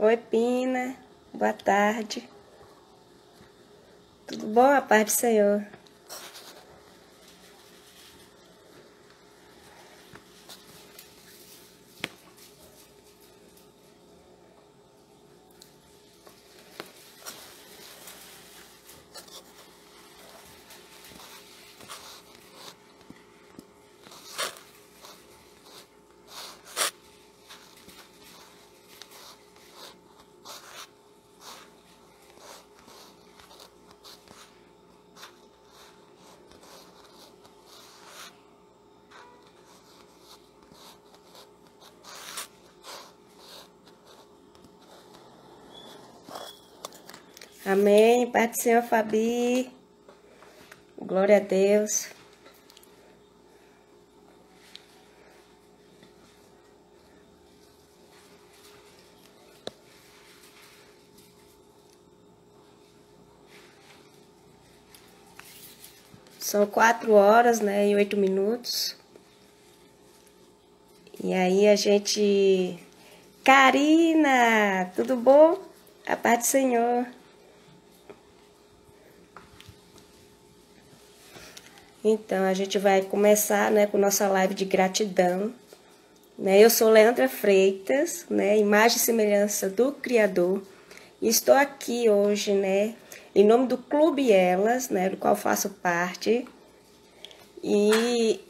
Oi, Pina. Boa tarde. Tudo bom? A paz do Senhor. Amém. Paz do Senhor, Fabi. Glória a Deus. São 4 horas, né, e 8 minutos. E aí a gente... Karina, tudo bom? A paz do Senhor. Então, a gente vai começar, né, com nossa live de gratidão. Né? Eu sou Leandra Freitas, né, imagem e semelhança do Criador. E estou aqui hoje, né, em nome do Clube Elas, né, do qual faço parte. E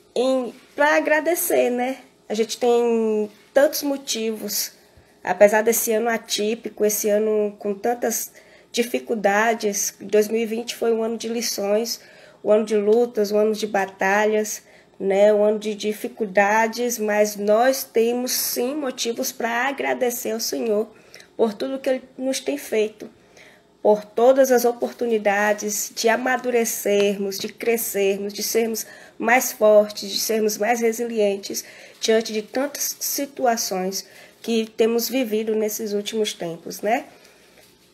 para agradecer, né? A gente tem tantos motivos, apesar desse ano atípico, esse ano com tantas dificuldades. 2020 foi um ano de lições, um ano de lutas, um ano de batalhas, né? Um ano de dificuldades, mas nós temos sim motivos para agradecer ao Senhor por tudo que Ele nos tem feito, por todas as oportunidades de amadurecermos, de crescermos, de sermos mais fortes, de sermos mais resilientes diante de tantas situações que temos vivido nesses últimos tempos, né?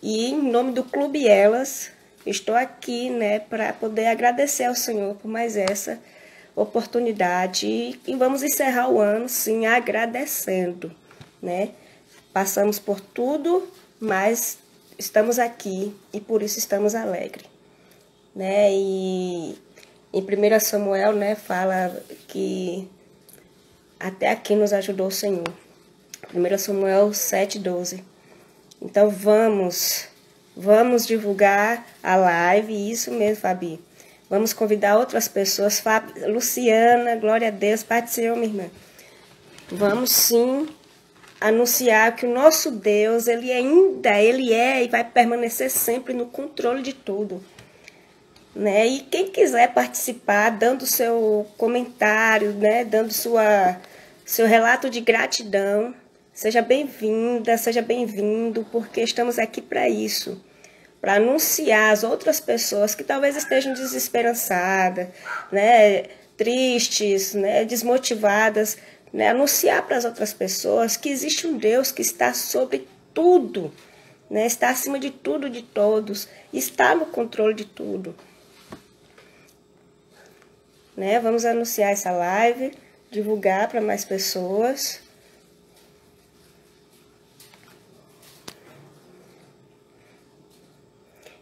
E em nome do Clube Elas, estou aqui, né, para poder agradecer ao Senhor por mais essa oportunidade e vamos encerrar o ano, sim, agradecendo, né? Passamos por tudo, mas estamos aqui e por isso estamos alegres, né? E em 1 Samuel, né, fala que até aqui nos ajudou o Senhor. 1 Samuel 7:12. Então vamos divulgar a live, isso mesmo, Fabi. Vamos convidar outras pessoas, Luciana, glória a Deus, Pai do Senhor, minha irmã. Vamos sim anunciar que o nosso Deus, Ele é e vai permanecer sempre no controle de tudo. Né? E quem quiser participar, dando seu comentário, né? Dando seu relato de gratidão, seja bem-vinda, seja bem-vindo, porque estamos aqui para isso. Para anunciar às outras pessoas que talvez estejam desesperançadas, né? Tristes, né? Desmotivadas, né? Anunciar para as outras pessoas que existe um Deus que está sobre tudo, né? Está acima de tudo, de todos, está no controle de tudo. Né? Vamos anunciar essa live, divulgar para mais pessoas.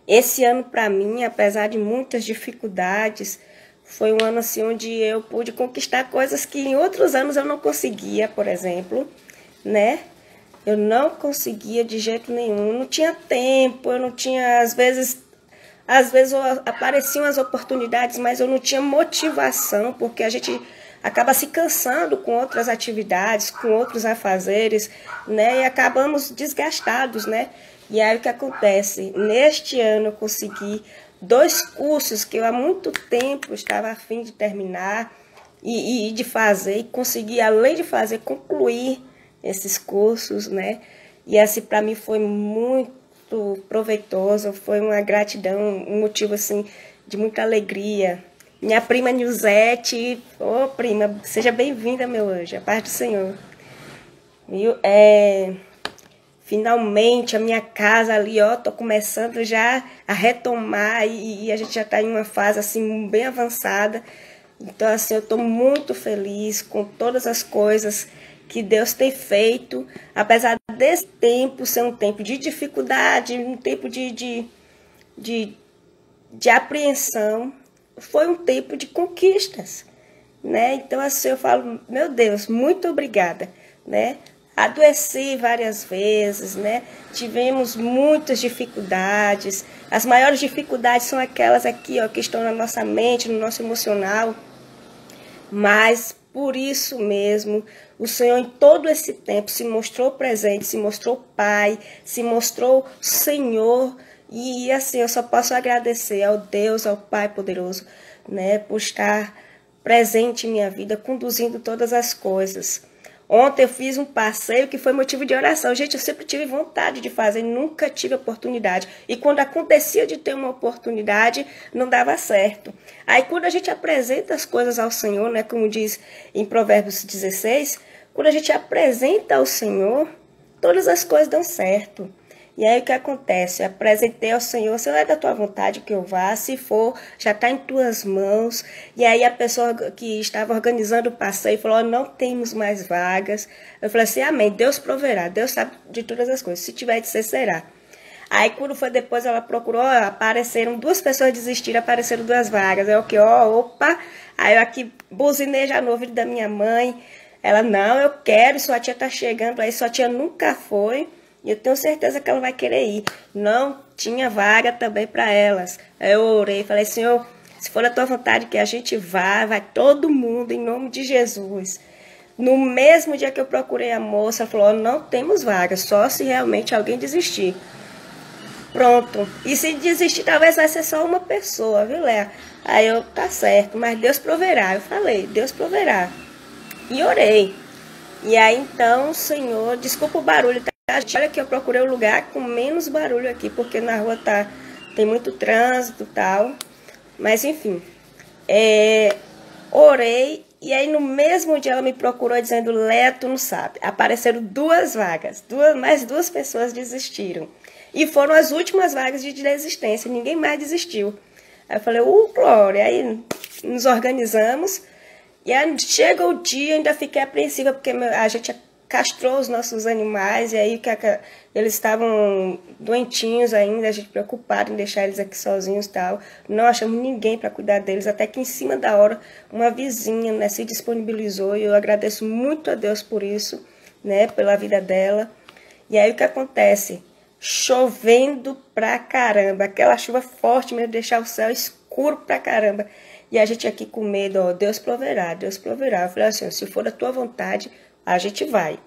Esse ano para mim, apesar de muitas dificuldades, foi um ano assim onde eu pude conquistar coisas que em outros anos eu não conseguia, por exemplo, né? Eu não conseguia de jeito nenhum, não tinha tempo, eu não tinha, às vezes apareciam as oportunidades, mas eu não tinha motivação, porque a gente acaba se cansando com outras atividades, com outros afazeres, né? E acabamos desgastados, né? E aí o que acontece? Neste ano eu consegui 2 cursos que eu há muito tempo estava a fim de terminar e de fazer, e consegui, além de fazer, concluir esses cursos, né? E assim, para mim foi muito proveitoso, foi uma gratidão, um motivo assim de muita alegria. Minha prima Nilzete, ô prima, seja bem-vinda, meu anjo, a paz do Senhor. Viu? Finalmente a minha casa ali, ó, tô começando já a retomar e a gente já tá em uma fase assim bem avançada. Então assim, eu tô muito feliz com todas as coisas que Deus tem feito, apesar desse tempo ser um tempo de dificuldade, um tempo de apreensão, foi um tempo de conquistas, né? Então, assim, eu falo, meu Deus, muito obrigada, né? Adoeci várias vezes, né? Tivemos muitas dificuldades. As maiores dificuldades são aquelas aqui, ó, que estão na nossa mente, no nosso emocional. Mas, por isso mesmo, o Senhor, em todo esse tempo, se mostrou presente, se mostrou Pai, se mostrou Senhor. E, assim, eu só posso agradecer ao Deus, ao Pai poderoso, né, por estar presente em minha vida, conduzindo todas as coisas. Ontem eu fiz um passeio que foi motivo de oração. Gente, eu sempre tive vontade de fazer, nunca tive oportunidade. E quando acontecia de ter uma oportunidade, não dava certo. Aí quando a gente apresenta as coisas ao Senhor, né, como diz em Provérbios 16, quando a gente apresenta ao Senhor, todas as coisas dão certo. E aí o que acontece? Eu apresentei ao Senhor, Senhor, é da tua vontade que eu vá, se for, já está em tuas mãos. E aí a pessoa que estava organizando o passeio falou, não temos mais vagas. Eu falei assim, amém, Deus proverá, Deus sabe de todas as coisas, se tiver de ser, será. Aí quando foi depois, ela procurou, apareceram 2 pessoas desistiram, apareceram 2 vagas. Eu que, opa, aí eu aqui buzinei já no ouvido da minha mãe. Ela, não, eu quero, sua tia está chegando, aí sua tia nunca foi. E eu tenho certeza que ela vai querer ir. Não tinha vaga também para elas. Aí eu orei, falei, Senhor, se for a tua vontade que a gente vá, vai todo mundo, em nome de Jesus. No mesmo dia que eu procurei a moça, ela falou, não temos vaga, só se realmente alguém desistir. Pronto. E se desistir, talvez vai ser só uma pessoa, viu, Léa? Aí eu, tá certo, mas Deus proverá. Eu falei, Deus proverá. E orei. E aí, então, Senhor, desculpa o barulho, tá? Olha que eu procurei um lugar com menos barulho aqui, porque na rua tem muito trânsito e tal. Mas, enfim, orei, e aí no mesmo dia ela me procurou dizendo, Léa, tu não sabe. Apareceram 2 vagas, mais 2 pessoas desistiram. E foram as últimas vagas de desistência, ninguém mais desistiu. Aí eu falei, glória, aí nos organizamos. E aí chega o dia, ainda fiquei apreensiva, porque a gente castrou os nossos animais, e aí eles estavam doentinhos ainda, a gente preocupado em deixar eles aqui sozinhos e tal. Não achamos ninguém para cuidar deles, até que em cima da hora uma vizinha, né, se disponibilizou, e eu agradeço muito a Deus por isso, né, pela vida dela. E aí o que acontece? Chovendo pra caramba, aquela chuva forte mesmo, deixar o céu escuro pra caramba. E a gente aqui com medo, ó, Deus proverá, Deus proverá. Eu falei assim, se for da tua vontade, a gente vai.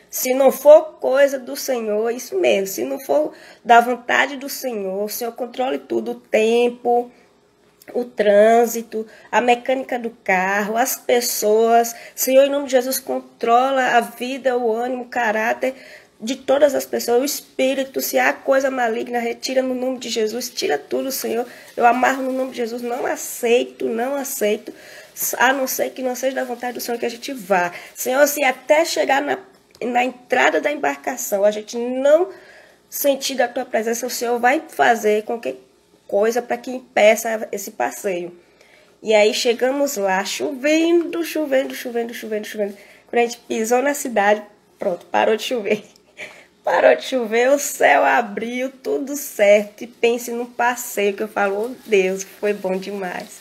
Se não for coisa do Senhor, isso mesmo, se não for da vontade do Senhor, o Senhor controle tudo, o tempo, o trânsito, a mecânica do carro, as pessoas. Senhor, em nome de Jesus, controla a vida, o ânimo, o caráter de todas as pessoas, o espírito, se há coisa maligna, retira no nome de Jesus, tira tudo, Senhor. Eu amarro no nome de Jesus, não aceito, a não ser que não seja da vontade do Senhor que a gente vá. Senhor, se até chegar na entrada da embarcação, a gente não sentir da tua presença, o Senhor vai fazer qualquer coisa para que impeça esse passeio. E aí chegamos lá, chovendo. Quando a gente pisou na cidade, pronto, parou de chover. Parou de chover, o céu abriu, tudo certo. E pense num passeio que eu falo, oh Deus, foi bom demais.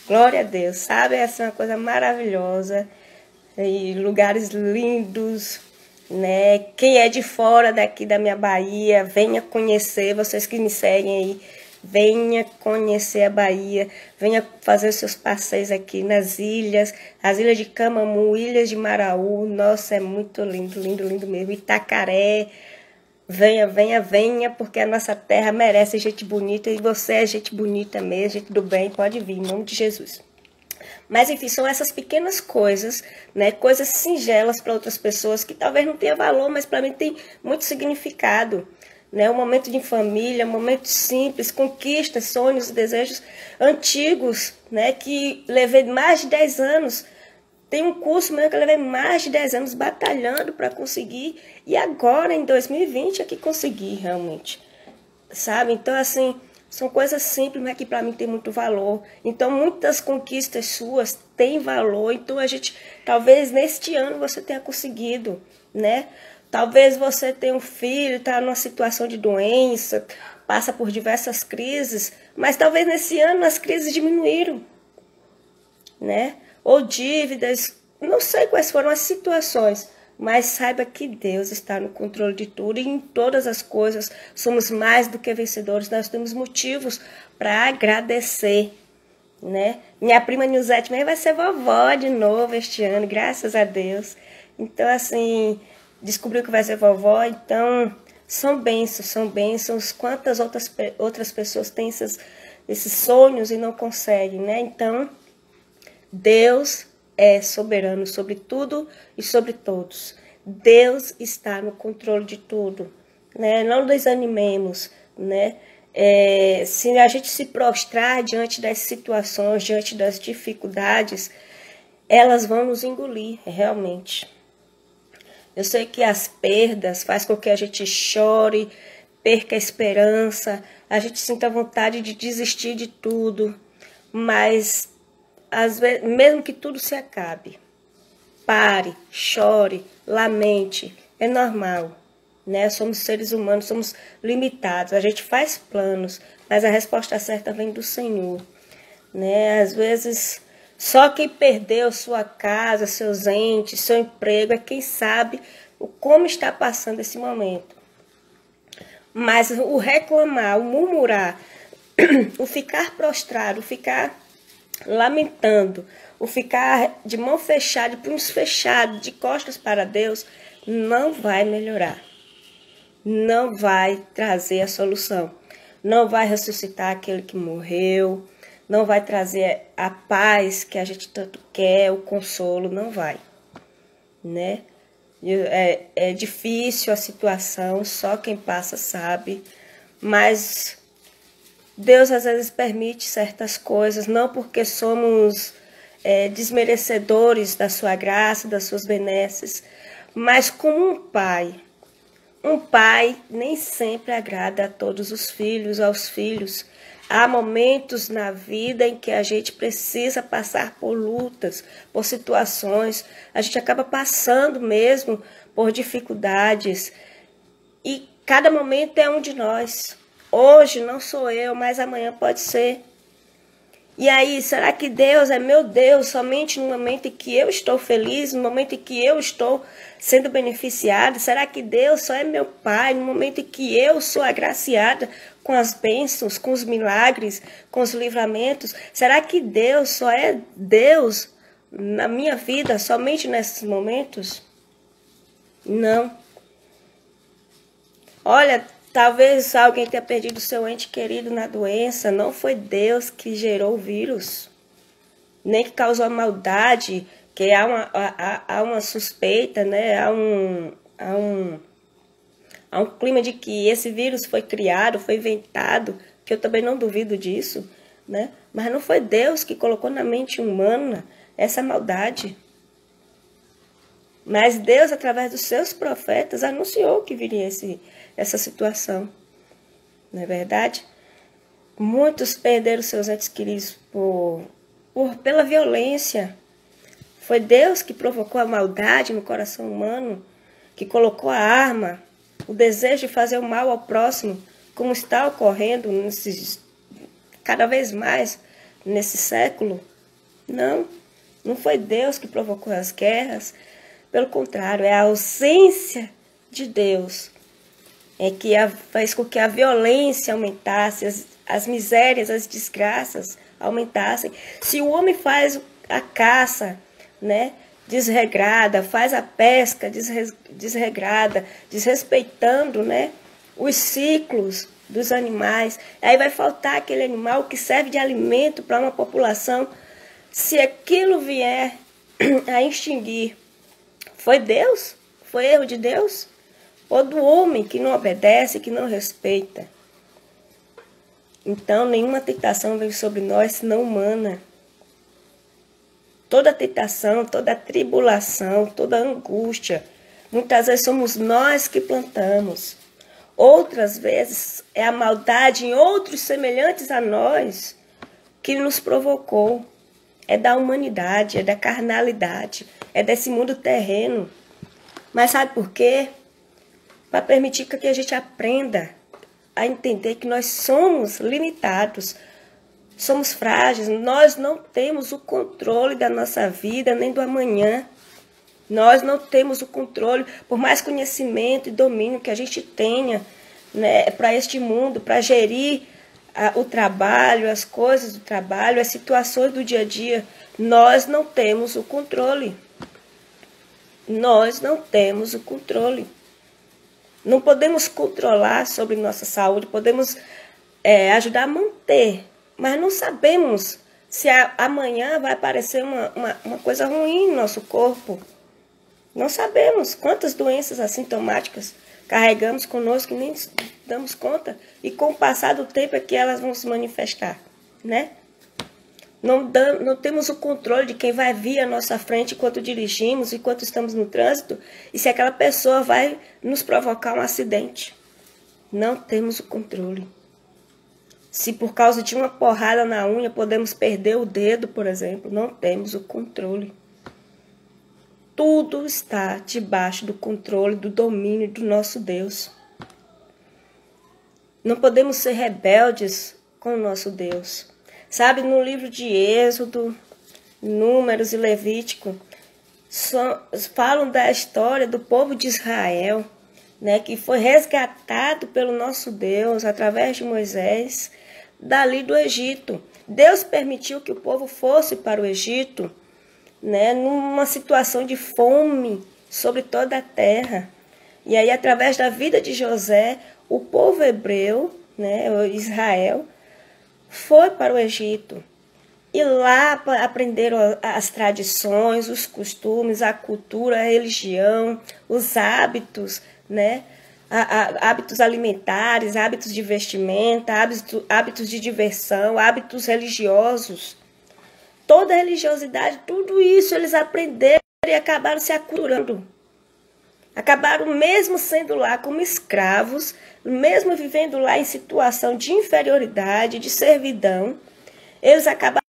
Glória a Deus, sabe? Essa é uma coisa maravilhosa. E lugares lindos, né? Quem é de fora daqui da minha Bahia, venha conhecer, vocês que me seguem aí, venha conhecer a Bahia, venha fazer os seus passeios aqui nas ilhas, as ilhas de Camamu, ilhas de Maraú, nossa, é muito lindo, lindo, lindo mesmo, Itacaré, venha, porque a nossa terra merece gente bonita, e você é gente bonita mesmo, gente do bem, pode vir, em nome de Jesus. Mas, enfim, são essas pequenas coisas, né, coisas singelas para outras pessoas, que talvez não tenha valor, mas para mim tem muito significado. Né, um momento de família, um momento simples, conquistas, sonhos e desejos antigos, né, que levei mais de 10 anos. Tem um curso meu que eu levei mais de 10 anos batalhando para conseguir, e agora, em 2020, é que consegui realmente, sabe? Então, assim, são coisas simples, mas que para mim tem muito valor. Então, muitas conquistas suas têm valor, então a gente, talvez neste ano você tenha conseguido, né? Talvez você tenha um filho, está numa situação de doença, passa por diversas crises, mas talvez nesse ano as crises diminuíram, né? Ou dívidas, não sei quais foram as situações, mas saiba que Deus está no controle de tudo e em todas as coisas somos mais do que vencedores. Nós temos motivos para agradecer, né? Minha prima Nilzete vai ser vovó de novo este ano, graças a Deus. Então, assim, descobriu que vai ser vovó, então são bênçãos. Quantas outras pessoas têm esses sonhos e não conseguem, né? Então, Deus é soberano sobre tudo e sobre todos. Deus está no controle de tudo, né? Não desanimemos, né? Se a gente se prostrar diante das situações, diante das dificuldades, elas vão nos engolir, realmente. Eu sei que as perdas fazem com que a gente chore, perca a esperança, a gente sinta vontade de desistir de tudo, mas às vezes, mesmo que tudo se acabe, pare, chore, lamente, é normal, né? Somos seres humanos, somos limitados, a gente faz planos, mas a resposta certa vem do Senhor, né? Às vezes, só quem perdeu sua casa, seus entes, seu emprego, é quem sabe como está passando esse momento. Mas o reclamar, o murmurar, o ficar prostrado, o ficar lamentando, o ficar de mão fechada, de punhos fechados, de costas para Deus, não vai melhorar. Não vai trazer a solução. Não vai ressuscitar aquele que morreu. Não vai trazer a paz que a gente tanto quer, o consolo, não vai, né? É difícil a situação, só quem passa sabe, mas Deus às vezes permite certas coisas, não porque somos desmerecedores da sua graça, das suas benesses, mas como um pai nem sempre agrada a todos os filhos, aos filhos. Há momentos na vida em que a gente precisa passar por lutas, por situações. A gente acaba passando mesmo por dificuldades. E cada momento é um de nós. Hoje não sou eu, mas amanhã pode ser. E aí, será que Deus é meu Deus somente no momento em que eu estou feliz, no momento em que eu estou sendo beneficiada? Será que Deus só é meu Pai no momento em que eu sou agraciada com as bênçãos, com os milagres, com os livramentos? Será que Deus só é Deus na minha vida somente nesses momentos? Não. Olha, talvez alguém tenha perdido seu ente querido na doença. Não foi Deus que gerou o vírus, nem que causou a maldade, que há uma suspeita, né? Há um clima de que esse vírus foi criado, foi inventado, que eu também não duvido disso, né? Mas não foi Deus que colocou na mente humana essa maldade. Mas Deus, através dos seus profetas, anunciou que viria essa situação. Não é verdade? Muitos perderam seus entes queridos pela violência. Foi Deus que provocou a maldade no coração humano, que colocou a arma, o desejo de fazer o mal ao próximo, como está ocorrendo cada vez mais nesse século. Não foi Deus que provocou as guerras. Pelo contrário, é a ausência de Deus que faz com que a violência aumentasse, as misérias, as desgraças aumentassem. Se o homem faz a caça, né, desregrada, faz a pesca desregrada, desrespeitando, né, os ciclos dos animais, aí vai faltar aquele animal que serve de alimento para uma população. Se aquilo vier a extinguir, foi Deus? Foi erro de Deus? Ou do homem que não obedece, que não respeita? Então, nenhuma tentação vem sobre nós, senão humana. Toda tentação, toda tribulação, toda angústia, muitas vezes somos nós que plantamos. Outras vezes é a maldade em outros semelhantes a nós que nos provocou. É da humanidade, é da carnalidade, é desse mundo terreno. Mas sabe por quê? para permitir que a gente aprenda a entender que nós somos limitados, somos frágeis, nós não temos o controle da nossa vida, nem do amanhã. Nós não temos o controle, por mais conhecimento e domínio que a gente tenha, né, para este mundo, para gerir o trabalho, as coisas do trabalho, as situações do dia a dia, nós não temos o controle. Nós não temos o controle. Não podemos controlar sobre nossa saúde, podemos ajudar a manter, mas não sabemos se amanhã vai aparecer uma coisa ruim no nosso corpo. Não sabemos quantas doenças assintomáticas carregamos conosco e nem damos conta. E com o passar do tempo é que elas vão se manifestar, né? Não temos o controle de quem vai vir à nossa frente enquanto dirigimos, enquanto estamos no trânsito, e se aquela pessoa vai nos provocar um acidente. Não temos o controle. Se por causa de uma porrada na unha podemos perder o dedo, por exemplo, não temos o controle. Tudo está debaixo do controle, do domínio do nosso Deus. Não podemos ser rebeldes com o nosso Deus. Sabe, no livro de Êxodo, Números e Levítico, falam da história do povo de Israel, né, que foi resgatado pelo nosso Deus através de Moisés, dali do Egito. Deus permitiu que o povo fosse para o Egito, né, numa situação de fome sobre toda a terra. E aí, através da vida de José, o povo hebreu, né, Israel, foi para o Egito. E lá aprenderam as tradições, os costumes, a cultura, a religião, os hábitos, né, hábitos alimentares, hábitos de vestimenta, hábitos de diversão, hábitos religiosos. Toda a religiosidade, tudo isso eles aprenderam e acabaram se aculturando. Acabaram mesmo sendo lá como escravos, mesmo vivendo lá em situação de inferioridade, de servidão, eles acabaram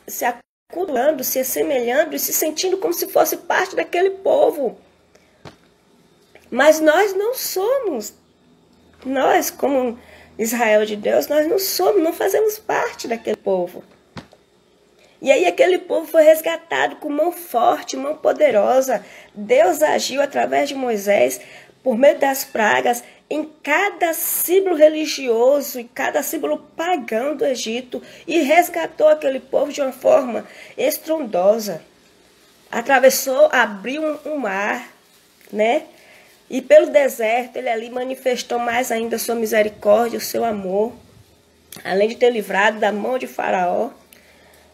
se aculturando, se assemelhando e se sentindo como se fosse parte daquele povo. Mas nós não somos. Nós, como Israel de Deus, nós não somos, não fazemos parte daquele povo. E aí aquele povo foi resgatado com mão forte, mão poderosa. Deus agiu através de Moisés, por meio das pragas, em cada símbolo religioso e cada símbolo pagão do Egito, e resgatou aquele povo de uma forma estrondosa. Atravessou, abriu um mar, né? E pelo deserto ele ali manifestou mais ainda a sua misericórdia, o seu amor. Além de ter livrado da mão de Faraó,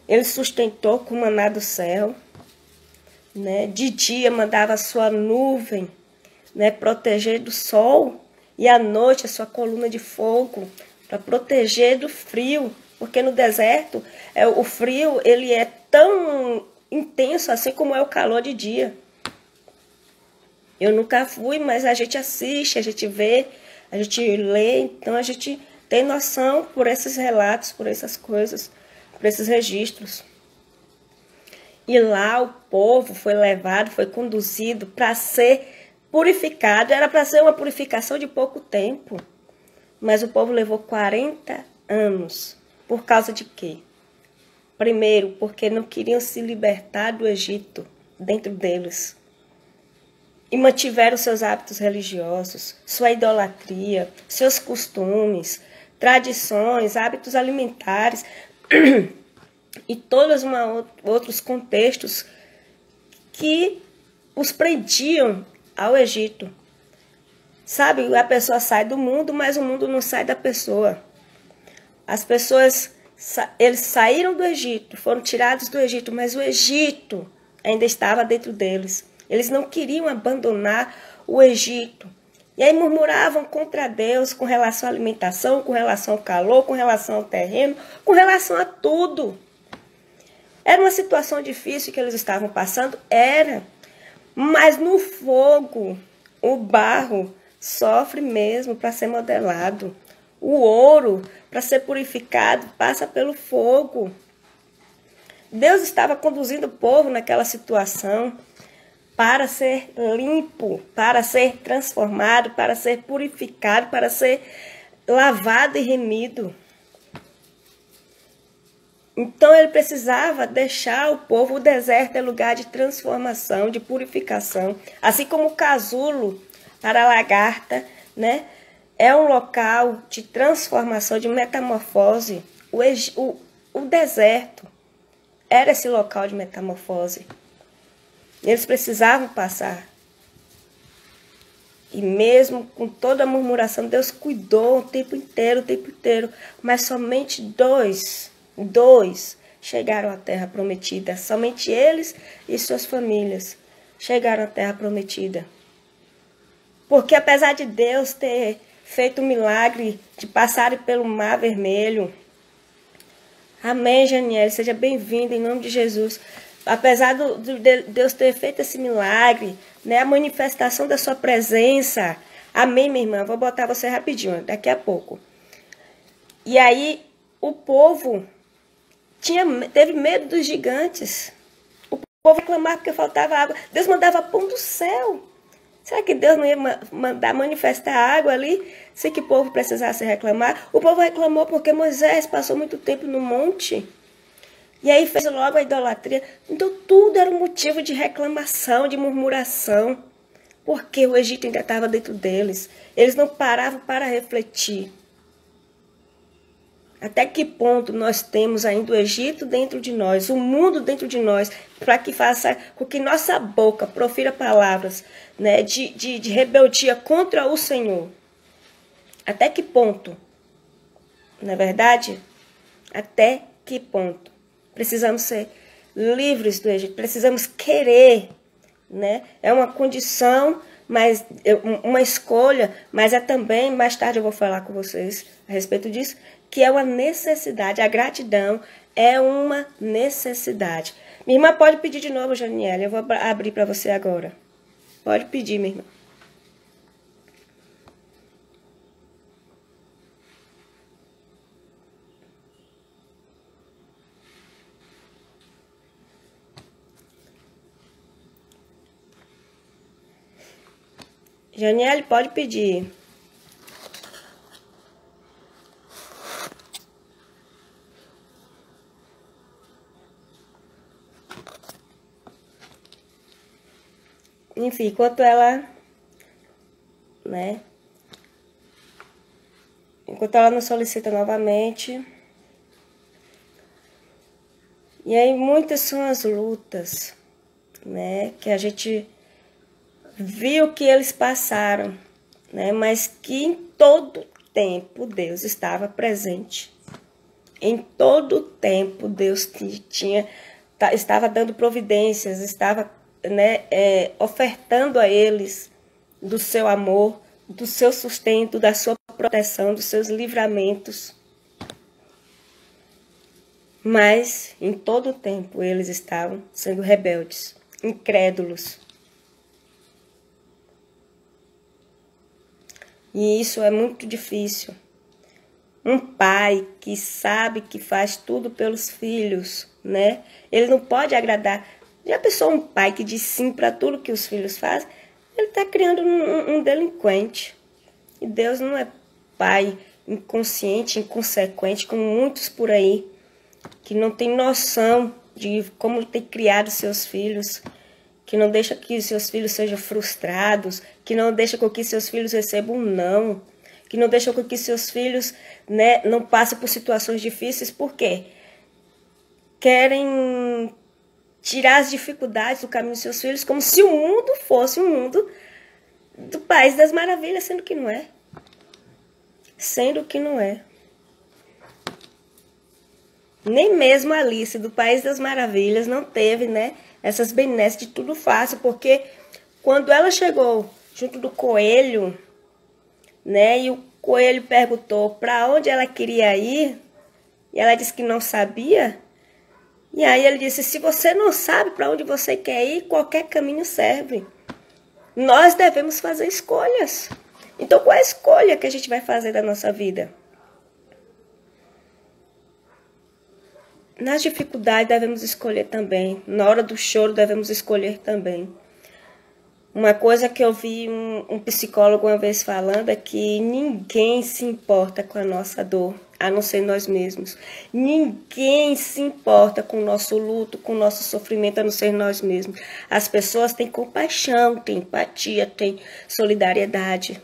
ele sustentou com o maná do céu, né? De dia mandava a sua nuvem, né, proteger do sol, e à noite a sua coluna de fogo para proteger do frio, porque no deserto o frio ele é tão intenso assim como é o calor de dia. Eu nunca fui, mas a gente assiste, a gente vê, a gente lê, então a gente tem noção por esses relatos, por essas coisas, por esses registros. E lá o povo foi levado, foi conduzido para ser purificado. Era para ser uma purificação de pouco tempo. Mas o povo levou 40 anos. Por causa de quê? Primeiro, porque não queriam se libertar do Egito dentro deles. E mantiveram seus hábitos religiosos, sua idolatria, seus costumes, tradições, hábitos alimentares e todos outros contextos que os prendiam ao Egito. Sabe, a pessoa sai do mundo, mas o mundo não sai da pessoa. As pessoas, eles saíram do Egito, foram tirados do Egito, mas o Egito ainda estava dentro deles. Eles não queriam abandonar o Egito. E aí murmuravam contra Deus com relação à alimentação, com relação ao calor, com relação ao terreno, com relação a tudo. Era uma situação difícil que eles estavam passando? Era. Mas no fogo, o barro sofre mesmo para ser modelado. O ouro, para ser purificado, passa pelo fogo. Deus estava conduzindo o povo naquela situação. para ser limpo, para ser transformado, para ser purificado, para ser lavado e remido. Então ele precisava deixar o povo, o deserto é lugar de transformação, de purificação. Assim como o casulo para a lagarta, né? É um local de transformação, de metamorfose. O deserto era esse local de metamorfose. Eles precisavam passar. E mesmo com toda a murmuração, Deus cuidou o tempo inteiro. Mas somente dois chegaram à terra prometida. Somente eles e suas famílias chegaram à terra prometida. Porque apesar de Deus ter feito o milagre de passarem pelo Mar Vermelho, amém, Janiele, seja bem-vinda em nome de Jesus. Apesar de Deus ter feito esse milagre, né, a manifestação da sua presença, amém, minha irmã, vou botar você rapidinho, daqui a pouco. E aí, o povo teve medo dos gigantes. O povo clamava porque faltava água. Deus mandava pão do céu. Será que Deus não ia mandar manifestar água ali, sem que o povo precisasse reclamar? O povo reclamou porque Moisés passou muito tempo no monte. E aí fez logo a idolatria. Então tudo era um motivo de reclamação, de murmuração. Porque o Egito ainda estava dentro deles. Eles não paravam para refletir. Até que ponto nós temos ainda o Egito dentro de nós, o mundo dentro de nós, para que faça com que nossa boca profira palavras, né, de rebeldia contra o Senhor. Até que ponto? Não é verdade? Até que ponto? Precisamos ser livres do Egito, precisamos querer, né? É uma condição, mas uma escolha, mas é também, mais tarde eu vou falar com vocês a respeito disso, que é uma necessidade. A gratidão é uma necessidade. Minha irmã pode pedir de novo, Janiele, eu vou abrir para você agora. Pode pedir, minha irmã. Janiele, pode pedir. Enfim, enquanto ela, né? Enquanto ela não solicita novamente. E aí muitas são as lutas, né? Que a gente viu que eles passaram, né? Mas que em todo tempo Deus estava presente. Em todo tempo Deus estava dando providências, estava, né, ofertando a eles do seu amor, do seu sustento, da sua proteção, dos seus livramentos. Mas em todo tempo eles estavam sendo rebeldes, incrédulos. E isso é muito difícil. Um pai que sabe que faz tudo pelos filhos, né? Ele não pode agradar. Já pensou um pai que diz sim para tudo que os filhos fazem? Ele está criando um delinquente. E Deus não é pai inconsciente, inconsequente, como muitos por aí, que não tem noção de como tem criado seus filhos, que não deixa que seus filhos sejam frustrados, que não deixa com que seus filhos recebam um não, que não deixa com que seus filhos, né, não passem por situações difíceis. Por quê? Querem tirar as dificuldades do caminho dos seus filhos, como se o mundo fosse um mundo do País das Maravilhas, sendo que não é. Sendo que não é. Nem mesmo a Alice do País das Maravilhas não teve, né, essas benesses de tudo fácil, porque quando ela chegou junto do coelho, né, e o coelho perguntou para onde ela queria ir, e ela disse que não sabia, e aí ele disse: se você não sabe para onde você quer ir, qualquer caminho serve. Nós devemos fazer escolhas. Então, qual é a escolha que a gente vai fazer da nossa vida? Nas dificuldades devemos escolher também. Na hora do choro devemos escolher também. Uma coisa que eu vi um psicólogo uma vez falando é que ninguém se importa com a nossa dor, a não ser nós mesmos. Ninguém se importa com o nosso luto, com o nosso sofrimento, a não ser nós mesmos. As pessoas têm compaixão, têm empatia, têm solidariedade.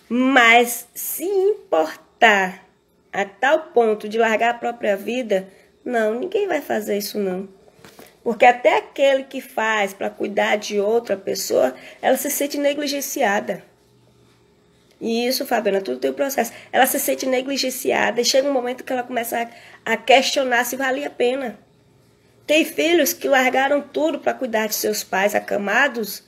Mas se importar a tal ponto de largar a própria vida, não, ninguém vai fazer isso não. Porque até aquele que faz para cuidar de outra pessoa, ela se sente negligenciada. E isso, Fabiana, tudo tem um processo. Ela se sente negligenciada e chega um momento que ela começa a questionar se valia a pena. Tem filhos que largaram tudo para cuidar de seus pais acamados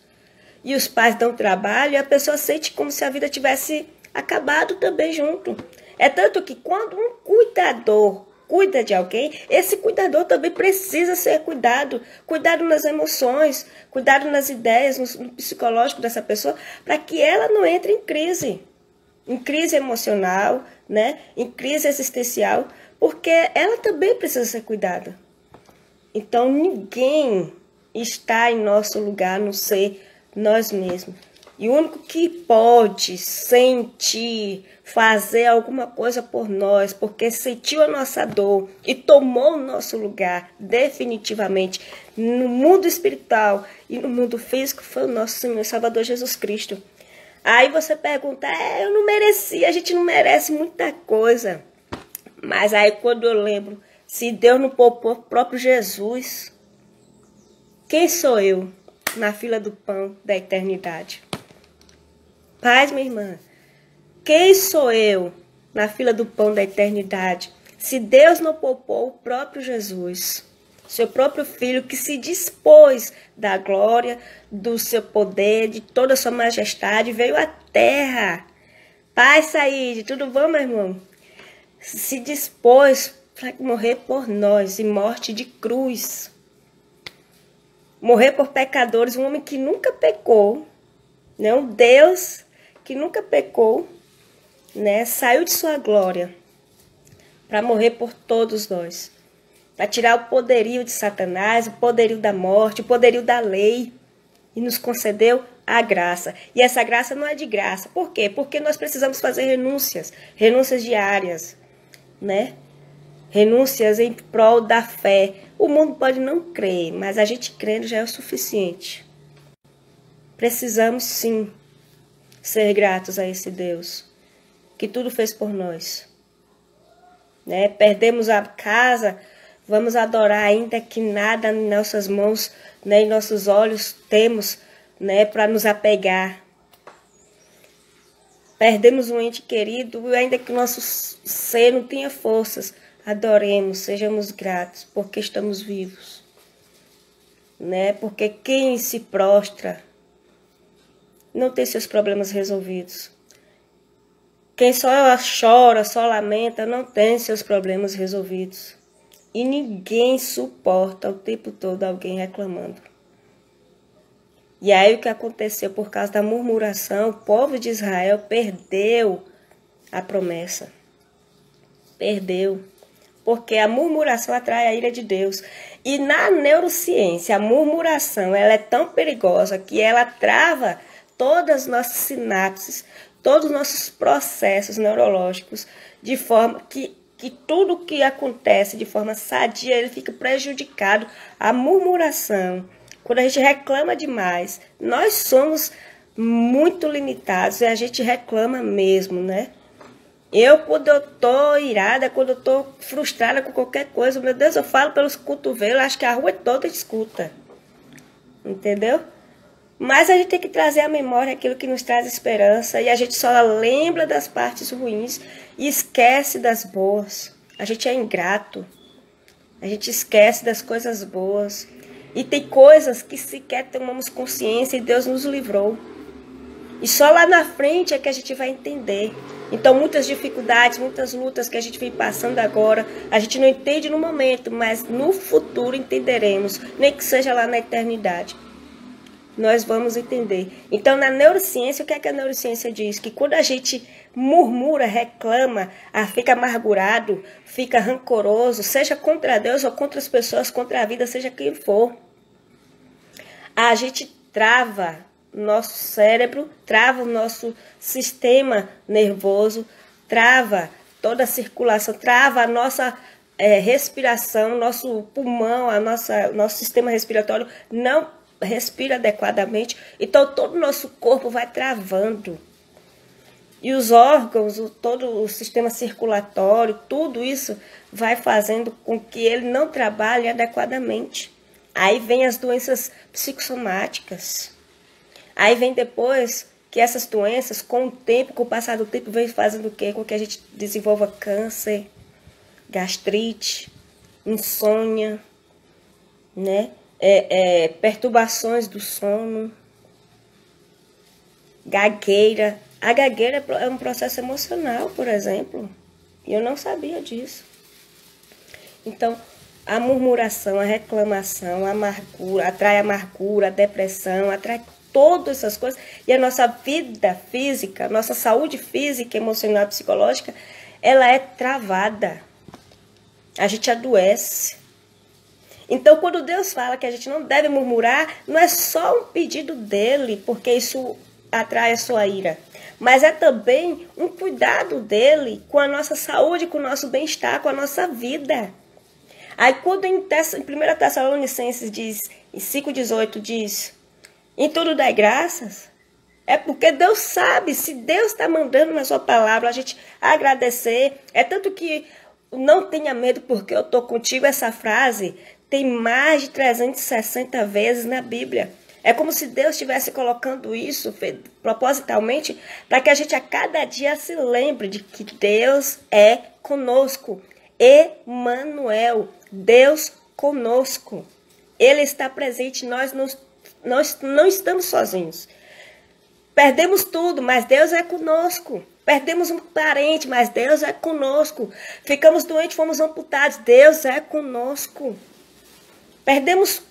e os pais dão trabalho e a pessoa sente como se a vida tivesse acabado também junto. É tanto que quando um cuidador cuida de alguém, esse cuidador também precisa ser cuidado. Cuidado nas emoções, cuidado nas ideias, no psicológico dessa pessoa, para que ela não entre em crise emocional, né? Em crise existencial, porque ela também precisa ser cuidada. Então, ninguém está em nosso lugar, a não ser nós mesmos. E o único que pode sentir, fazer alguma coisa por nós, porque sentiu a nossa dor e tomou o nosso lugar definitivamente no mundo espiritual e no mundo físico, foi o nosso Senhor e Salvador Jesus Cristo. Aí você pergunta, eu não mereci, a gente não merece muita coisa. Mas aí quando eu lembro, se Deus não poupou o próprio Jesus, quem sou eu na fila do pão da eternidade? Paz, minha irmã, quem sou eu na fila do pão da eternidade? Se Deus não poupou o próprio Jesus, seu próprio Filho, que se dispôs da glória, do seu poder, de toda a sua majestade, veio à terra. Paz, Saíde, tudo bom, meu irmão? Se dispôs para morrer por nós, em morte de cruz. Morrer por pecadores, um homem que nunca pecou, né? Um Deus que nunca pecou, né? Saiu de sua glória para morrer por todos nós, para tirar o poderio de Satanás, o poderio da morte, o poderio da lei, e nos concedeu a graça. E essa graça não é de graça. Por quê? Porque nós precisamos fazer renúncias diárias, né? Renúncias em prol da fé. O mundo pode não crer, mas a gente crendo já é o suficiente. Precisamos sim ser gratos a esse Deus que tudo fez por nós, né? Perdemos a casa, vamos adorar ainda que nada em nossas mãos, né, em nossos olhos temos, né, para nos apegar. Perdemos um ente querido, ainda que nosso ser não tenha forças, adoremos, sejamos gratos, porque estamos vivos, né? Porque quem se prostra não tem seus problemas resolvidos. Quem só chora, só lamenta, não tem seus problemas resolvidos. E ninguém suporta o tempo todo alguém reclamando. E aí o que aconteceu por causa da murmuração, o povo de Israel perdeu a promessa. Perdeu. Porque a murmuração atrai a ira de Deus. E na neurociência, a murmuração ela é tão perigosa que ela trava todas as nossas sinapses, todos os nossos processos neurológicos, de forma que tudo que acontece de forma sadia, ele fica prejudicado. A murmuração, quando a gente reclama demais, nós somos muito limitados e a gente reclama mesmo, né? Quando eu tô irada, quando eu tô frustrada com qualquer coisa, meu Deus, eu falo pelos cotovelos, acho que a rua toda escuta. Entendeu? Mas a gente tem que trazer à memória aquilo que nos traz esperança e a gente só lembra das partes ruins e esquece das boas. A gente é ingrato. A gente esquece das coisas boas. E tem coisas que sequer tomamos consciência e Deus nos livrou. E só lá na frente é que a gente vai entender. Então, muitas dificuldades, muitas lutas que a gente vem passando agora, a gente não entende no momento, mas no futuro entenderemos, nem que seja lá na eternidade. Nós vamos entender. Então, na neurociência, o que é que a neurociência diz? Que quando a gente murmura, reclama, fica amargurado, fica rancoroso, seja contra Deus ou contra as pessoas, contra a vida, seja quem for, a gente trava nosso cérebro, trava o nosso sistema nervoso, trava toda a circulação, trava a nossa respiração, nosso pulmão, nosso sistema respiratório não respira adequadamente. Então todo o nosso corpo vai travando. E os órgãos, todo o sistema circulatório, tudo isso vai fazendo com que ele não trabalhe adequadamente. Aí vem as doenças psicossomáticas. Aí vem depois que essas doenças, com o tempo, com o passar do tempo, vem fazendo o quê? Com que a gente desenvolva câncer, gastrite, insônia, né? Perturbações do sono, gagueira. A gagueira é um processo emocional, por exemplo, e eu não sabia disso. Então, a murmuração, a reclamação, a amargura, atrai amargura, a depressão, atrai todas essas coisas. E a nossa vida física, nossa saúde física, emocional e psicológica, ela é travada. A gente adoece. Então, quando Deus fala que a gente não deve murmurar, não é só um pedido dele, porque isso atrai a sua ira. Mas é também um cuidado dele com a nossa saúde, com o nosso bem-estar, com a nossa vida. Aí quando em 1 Tessalonicenses diz, em 5,18 diz, em tudo dai graças, é porque Deus sabe, se Deus está mandando na sua palavra, a gente agradecer. É tanto que não tenha medo porque eu estou contigo, essa frase tem mais de 360 vezes na Bíblia. É como se Deus estivesse colocando isso propositalmente para que a gente a cada dia se lembre de que Deus é conosco. Emanuel, Deus conosco. Ele está presente, nós não estamos sozinhos. Perdemos tudo, mas Deus é conosco. Perdemos um parente, mas Deus é conosco. Ficamos doentes, fomos amputados, Deus é conosco. Perdemos,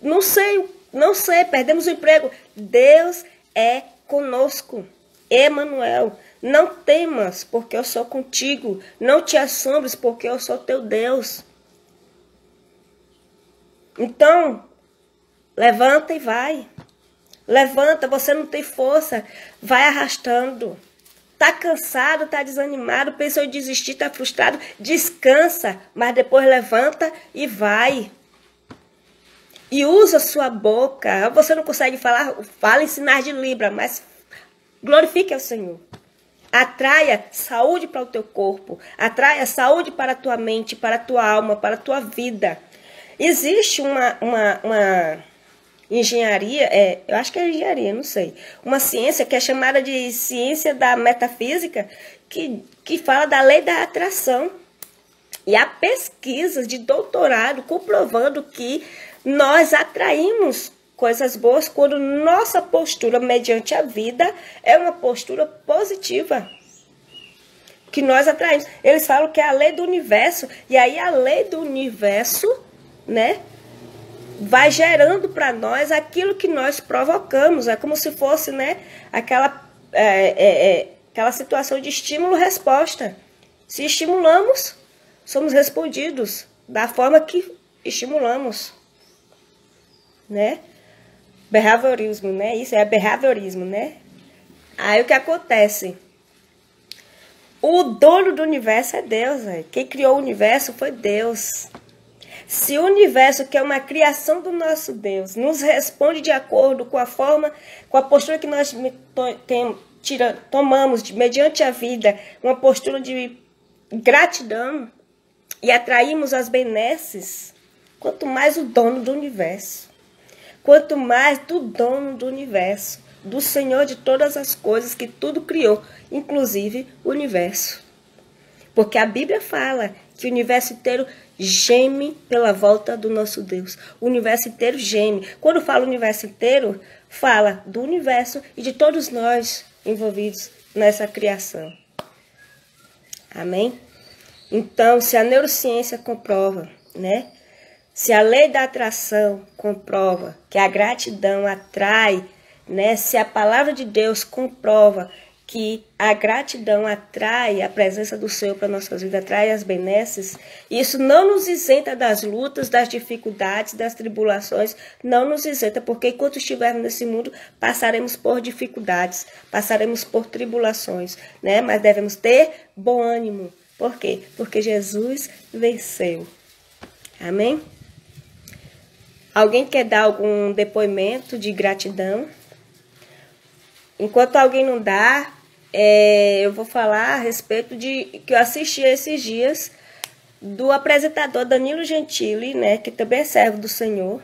não sei, perdemos o emprego. Deus é conosco. Emanuel, não temas, porque eu sou contigo. Não te assombres, porque eu sou teu Deus. Então, levanta e vai. Levanta, você não tem força. Vai arrastando. Tá cansado, tá desanimado, pensou em desistir, tá frustrado. Descansa, mas depois levanta e vai. E usa sua boca. Você não consegue falar, fala em sinais de Libra, mas glorifique ao Senhor. Atraia saúde para o teu corpo. Atraia saúde para a tua mente, para a tua alma, para a tua vida. Existe uma engenharia, eu acho que é engenharia, não sei. Uma ciência que é chamada de ciência da metafísica, que fala da lei da atração. E há pesquisas de doutorado comprovando que nós atraímos coisas boas quando nossa postura mediante a vida é uma postura positiva. Que nós atraímos. Eles falam que é a lei do universo. E aí a lei do universo, né, vai gerando para nós aquilo que nós provocamos. É como se fosse, né, aquela situação de estímulo-resposta. Se estimulamos, somos respondidos da forma que estimulamos. Né? Behaviorismo, né? Isso é behaviorismo, né? Aí o que acontece? O dono do universo é Deus, véio. Quem criou o universo foi Deus. Se o universo, que é uma criação do nosso Deus, nos responde de acordo com a forma, com a postura que nós tomamos mediante a vida, uma postura de gratidão e atraímos as benesses, quanto mais o dono do universo. Quanto mais do dono do universo, do Senhor de todas as coisas que tudo criou, inclusive o universo. Porque a Bíblia fala que o universo inteiro geme pela volta do nosso Deus. O universo inteiro geme. Quando fala o universo inteiro, fala do universo e de todos nós envolvidos nessa criação. Amém? Então, se a neurociência comprova, né? Se a lei da atração comprova que a gratidão atrai, né? Se a palavra de Deus comprova que a gratidão atrai a presença do Senhor para nossas vidas, atrai as benesses, isso não nos isenta das lutas, das dificuldades, das tribulações, não nos isenta, porque enquanto estivermos nesse mundo, passaremos por dificuldades, passaremos por tribulações, né? Mas devemos ter bom ânimo. Por quê? Porque Jesus venceu. Amém? Alguém quer dar algum depoimento de gratidão? Enquanto alguém não dá, eu vou falar a respeito de que eu assisti esses dias do apresentador Danilo Gentili, né, que também é servo do Senhor.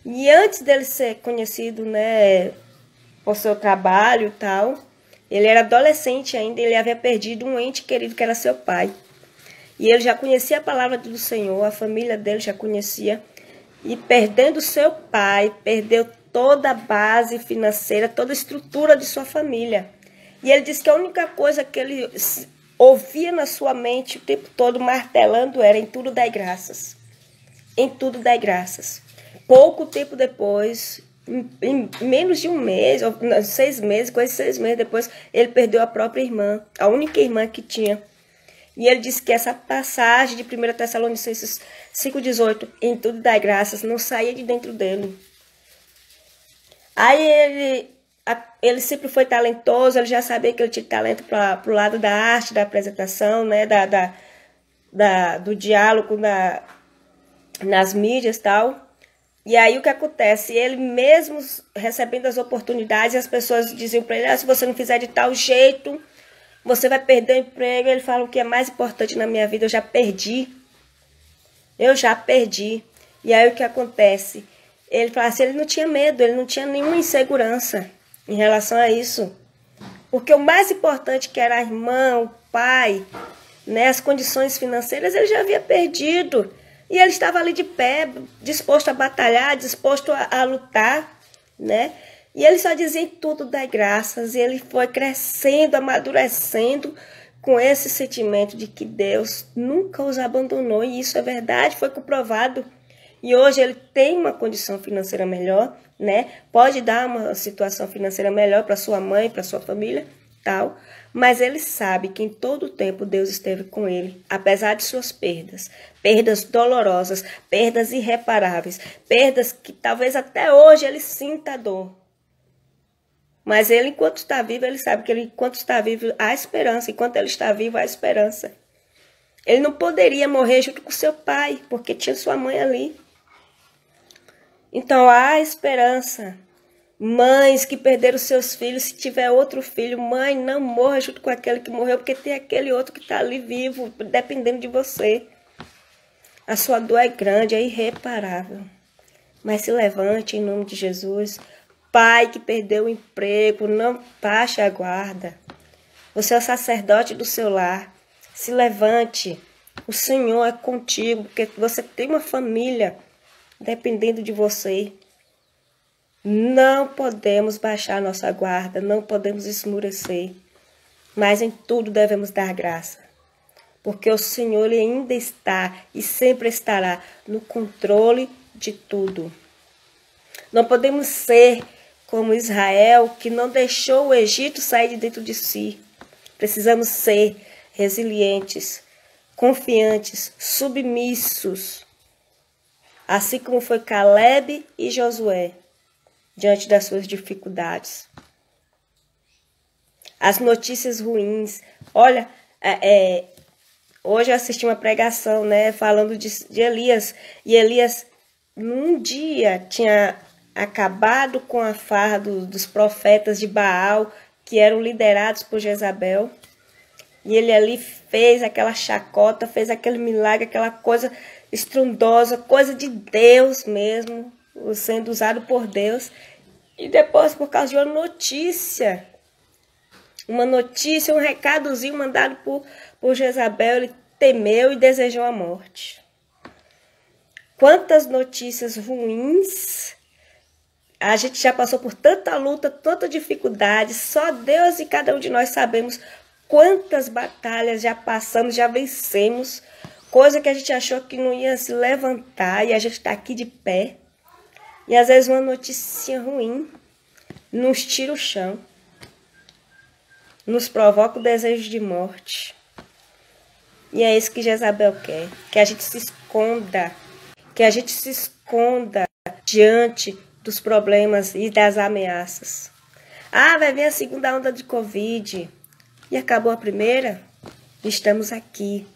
E antes dele ser conhecido, né, por seu trabalho e tal, ele era adolescente ainda, ele havia perdido um ente querido que era seu pai. E ele já conhecia a palavra do Senhor, a família dele já conhecia. E perdendo seu pai, perdeu toda a base financeira, toda a estrutura de sua família. E ele disse que a única coisa que ele ouvia na sua mente o tempo todo martelando era: em tudo dai graças. Em tudo dai graças. Pouco tempo depois, em menos de um mês, ou 6 meses, quase 6 meses depois, ele perdeu a própria irmã, a única irmã que tinha. E ele disse que essa passagem de 1 Tessalonicenses 5,18, em tudo dai graças, não saía de dentro dele. Aí ele sempre foi talentoso, ele já sabia que ele tinha talento para o lado da arte, da apresentação, né, do diálogo nas mídias e tal. E aí o que acontece? Ele mesmo recebendo as oportunidades, as pessoas diziam para ele: se você não fizer de tal jeito, você vai perder o emprego. Ele fala: o que é mais importante na minha vida, eu já perdi. Eu já perdi. E aí o que acontece? Ele fala assim, ele não tinha medo, ele não tinha nenhuma insegurança em relação a isso. Porque o mais importante, que era a irmã, o pai, né, as condições financeiras, ele já havia perdido. E ele estava ali de pé, disposto a batalhar, disposto a lutar, né? E ele só dizia: em tudo dai graças. E ele foi crescendo, amadurecendo com esse sentimento de que Deus nunca os abandonou. E isso é verdade, foi comprovado. E hoje ele tem uma condição financeira melhor, né? Pode dar uma situação financeira melhor para sua mãe, para sua família, tal. Mas ele sabe que em todo o tempo Deus esteve com ele, apesar de suas perdas. Perdas dolorosas, perdas irreparáveis, perdas que talvez até hoje ele sinta a dor. Mas ele, enquanto está vivo, ele sabe que enquanto está vivo, há esperança. Enquanto ele está vivo, há esperança. Ele não poderia morrer junto com seu pai, porque tinha sua mãe ali. Então, há esperança. Mães que perderam seus filhos, se tiver outro filho, mãe, não morra junto com aquele que morreu, porque tem aquele outro que está ali vivo, dependendo de você. A sua dor é grande, é irreparável. Mas se levante em nome de Jesus. Pai que perdeu o emprego, não baixe a guarda. Você é o sacerdote do seu lar. Se levante. O Senhor é contigo, porque você tem uma família dependendo de você. Não podemos baixar nossa guarda, não podemos esmurecer. Mas em tudo devemos dar graça. Porque o Senhor ele ainda está e sempre estará no controle de tudo. Não podemos ser como Israel, que não deixou o Egito sair de dentro de si. Precisamos ser resilientes, confiantes, submissos. Assim como foi Caleb e Josué, diante das suas dificuldades. As notícias ruins. Olha, hoje eu assisti uma pregação, né, falando de Elias. E Elias, num dia, tinha acabado com a farra dos profetas de Baal, que eram liderados por Jezabel. E ele ali fez aquela chacota, fez aquele milagre, aquela coisa estrondosa, coisa de Deus mesmo, sendo usado por Deus. E depois, por causa de uma notícia, um recadozinho mandado por Jezabel, ele temeu e desejou a morte. Quantas notícias ruins. A gente já passou por tanta luta, tanta dificuldade. Só Deus e cada um de nós sabemos quantas batalhas já passamos, já vencemos. Coisa que a gente achou que não ia se levantar e a gente está aqui de pé. E às vezes uma notícia ruim nos tira o chão. nos provoca o desejo de morte. E é isso que Jezabel quer, que a gente se esconda, diante dos problemas e das ameaças. Ah, vai vir a segunda onda de Covid e acabou a primeira? Estamos aqui.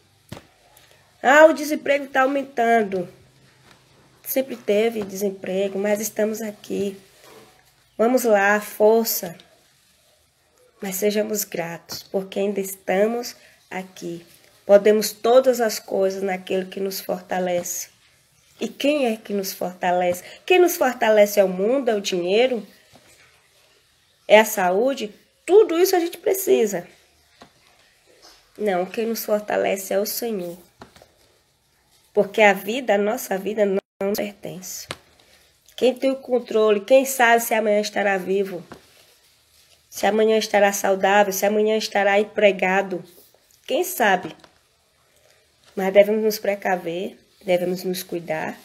Ah, o desemprego está aumentando. Sempre teve desemprego, mas estamos aqui. Vamos lá, força. Mas sejamos gratos, porque ainda estamos aqui. Podemos todas as coisas naquele que nos fortalece. E quem é que nos fortalece? Quem nos fortalece é o mundo, é o dinheiro, é a saúde. Tudo isso a gente precisa. Não, quem nos fortalece é o Senhor. Porque a nossa vida não nos pertence. Quem tem o controle, quem sabe se amanhã estará vivo, se amanhã estará saudável, se amanhã estará empregado. Quem sabe? Mas devemos nos precaver, devemos nos cuidar,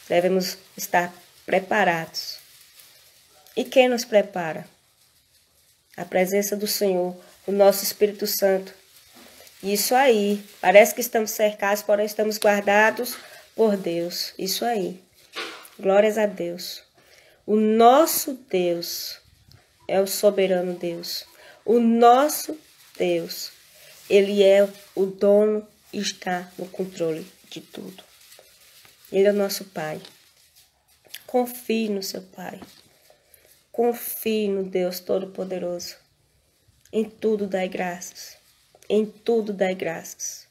devemos estar preparados. E quem nos prepara? A presença do Senhor, o nosso Espírito Santo. Isso aí, parece que estamos cercados, porém estamos guardados por Deus. Isso aí, glórias a Deus. O nosso Deus é o soberano Deus. O nosso Deus, Ele é o dono e está no controle de tudo. Ele é o nosso Pai. Confie no seu Pai. Confie no Deus Todo-Poderoso. Em tudo dai graças. Em tudo dai graças.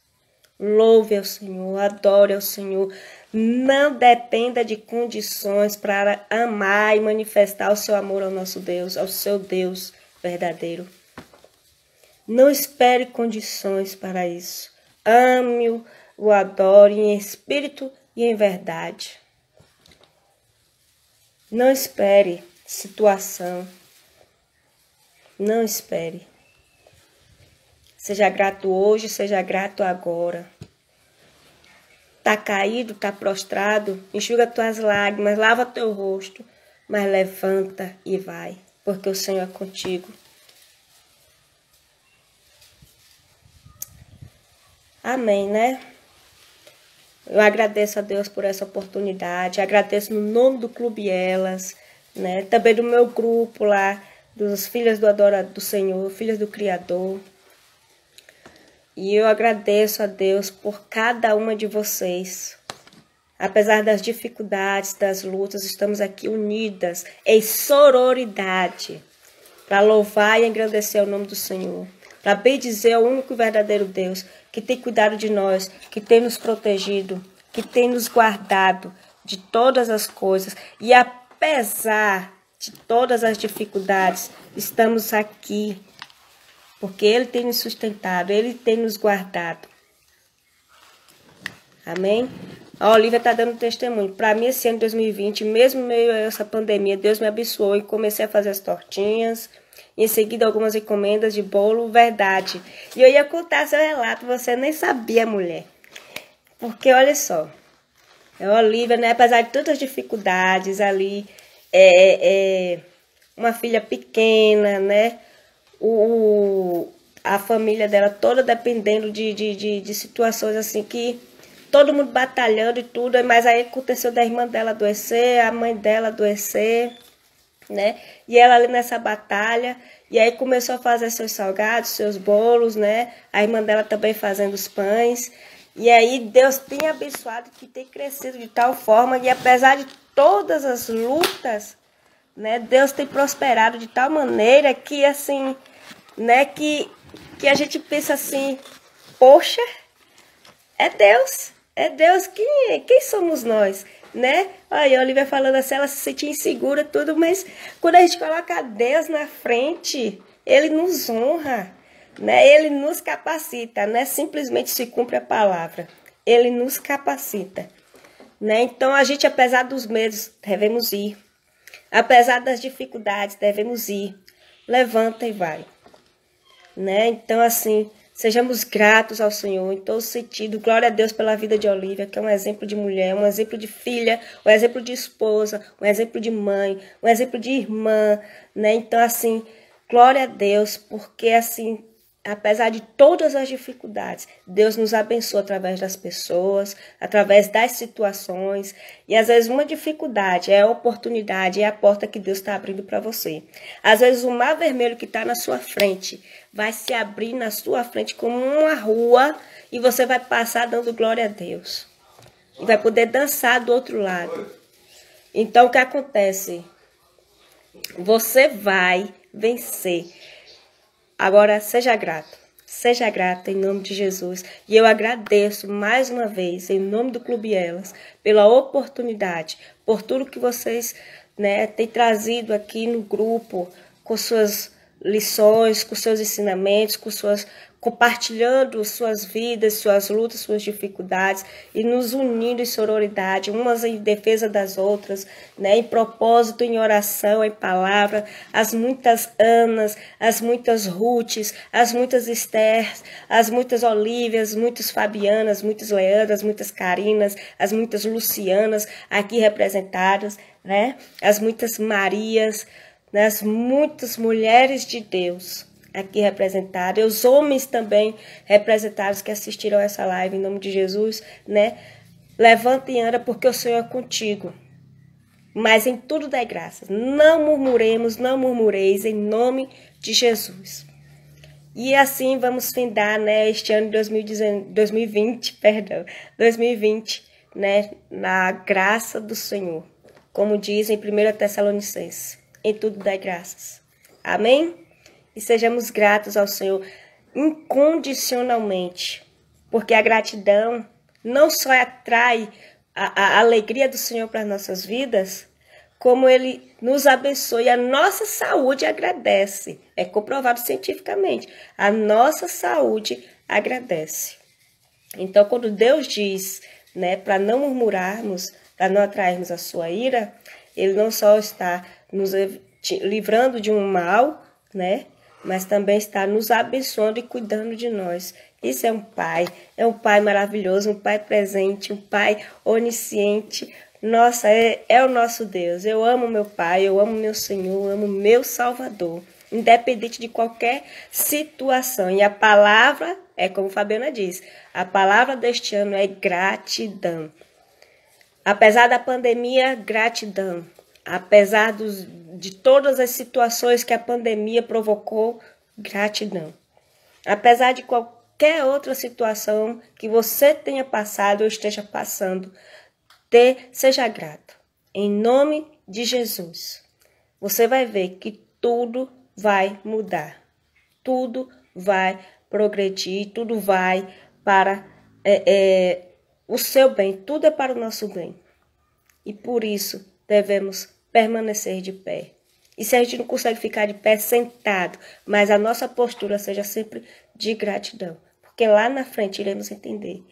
Louve ao Senhor, adore ao Senhor. Não dependa de condições para amar e manifestar o seu amor ao nosso Deus, ao seu Deus verdadeiro. Não espere condições para isso. Ame-o, o adore em espírito e em verdade. Não espere situação. Não espere. Seja grato hoje, seja grato agora. Tá caído, tá prostrado, enxuga tuas lágrimas, lava teu rosto, mas levanta e vai, porque o Senhor é contigo. Amém, né? Eu agradeço a Deus por essa oportunidade, agradeço no nome do Clube Elas, né? Também do meu grupo lá, dos Filhas do Senhor, Filhas do Criador. E eu agradeço a Deus por cada uma de vocês. Apesar das dificuldades, das lutas, estamos aqui unidas em sororidade para louvar e engrandecer o nome do Senhor, para bendizer o único e verdadeiro Deus que tem cuidado de nós, que tem nos protegido, que tem nos guardado de todas as coisas. E apesar de todas as dificuldades, estamos aqui porque Ele tem nos sustentado, Ele tem nos guardado. Amém? A Olivia está dando testemunho. Para mim, esse ano de 2020, mesmo meio a essa pandemia, Deus me abençoou e comecei a fazer as tortinhas. Em seguida, algumas encomendas de bolo, verdade. E eu ia contar seu relato, você nem sabia, mulher. Porque, olha só, a Olivia, né, apesar de tantas dificuldades ali, uma filha pequena, né, a família dela toda dependendo de situações assim que todo mundo batalhando e tudo, mas aí aconteceu da irmã dela adoecer, a mãe dela adoecer, né? E ela ali nessa batalha, e aí começou a fazer seus salgados, seus bolos, né? A irmã dela também fazendo os pães. E aí Deus tem abençoado, que tem crescido de tal forma, e apesar de todas as lutas, né? Deus tem prosperado de tal maneira que assim, né? Que a gente pensa assim, poxa, é Deus. É Deus, quem somos nós, né? Olha, a Olivia falando assim, ela se sentia insegura, tudo, mas quando a gente coloca Deus na frente, Ele nos honra, né? Ele nos capacita, né? Simplesmente se cumpre a palavra. Ele nos capacita, né? Então, a gente, apesar dos medos, devemos ir. Apesar das dificuldades, devemos ir. Levanta e vai, né? Então, assim, sejamos gratos ao Senhor em todo sentido. Glória a Deus pela vida de Olivia, que é um exemplo de mulher, um exemplo de filha, um exemplo de esposa, um exemplo de mãe, um exemplo de irmã, né? Então, assim, Glória a Deus, porque assim, apesar de todas as dificuldades, Deus nos abençoa através das pessoas, através das situações. E às vezes uma dificuldade é a oportunidade, é a porta que Deus está abrindo para você. Às vezes o mar vermelho que está na sua frente vai se abrir na sua frente como uma rua e você vai passar dando glória a Deus. E vai poder dançar do outro lado. Então o que acontece? Você vai vencer. Agora, seja grato. Seja grata em nome de Jesus. E eu agradeço mais uma vez, em nome do Clube Elas, pela oportunidade, por tudo que vocês, né, têm trazido aqui no grupo, com suas lições, com seus ensinamentos, compartilhando suas vidas, suas lutas, suas dificuldades e nos unindo em sororidade, umas em defesa das outras, né, em propósito, em oração, em palavra, as muitas Anas, as muitas Ruths, as muitas Esthers, as muitas Olívias, muitas Fabianas, muitas Leandras, muitas Carinas, as muitas Lucianas aqui representadas, né, as muitas Marias, né, as muitas mulheres de Deus aqui representados, os homens também representados que assistiram essa live, em nome de Jesus, né? Levanta e anda, porque o Senhor é contigo. Mas em tudo dai graças. Não murmuremos, não murmureis, em nome de Jesus. E assim vamos findar, né, este ano de 2020, né, na graça do Senhor. Como diz em 1 Tessalonicenses, em tudo dai graças. Amém? E sejamos gratos ao Senhor incondicionalmente, porque a gratidão não só atrai a alegria do Senhor para as nossas vidas, como Ele nos abençoa e a nossa saúde agradece. É comprovado cientificamente. A nossa saúde agradece. Então, quando Deus diz, né, para não murmurarmos, para não atrairmos a sua ira, Ele não só está nos livrando de um mal, né, mas também está nos abençoando e cuidando de nós. Isso é um Pai maravilhoso, um Pai presente, um Pai onisciente. Nossa, é o nosso Deus. Eu amo meu Pai, eu amo meu Senhor, eu amo meu Salvador, independente de qualquer situação. E a palavra, é como Fabiana diz, a palavra deste ano é gratidão. Apesar da pandemia, gratidão. Apesar de todas as situações que a pandemia provocou, gratidão. Apesar de qualquer outra situação que você tenha passado ou esteja passando, seja grato. Em nome de Jesus. Você vai ver que tudo vai mudar. Tudo vai progredir, tudo vai para o seu bem. Tudo é para o nosso bem. E por isso devemos permanecer de pé. E se a gente não consegue ficar de pé sentado, mas a nossa postura seja sempre de gratidão. Porque lá na frente iremos entender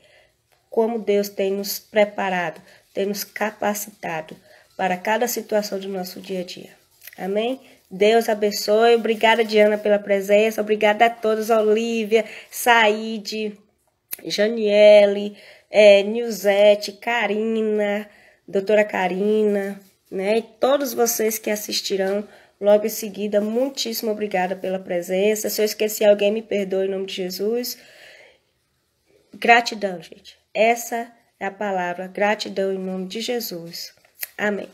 como Deus tem nos preparado, tem nos capacitado para cada situação do nosso dia a dia. Amém? Deus abençoe. Obrigada, Diana, pela presença. Obrigada a todos, Olívia, Saide, Janiele, Nilzete, Karina, doutora Karina, né? E todos vocês que assistirão logo em seguida, muitíssimo obrigada pela presença. Se eu esqueci alguém, me perdoe em nome de Jesus. Gratidão, gente. Essa é a palavra, gratidão em nome de Jesus. Amém.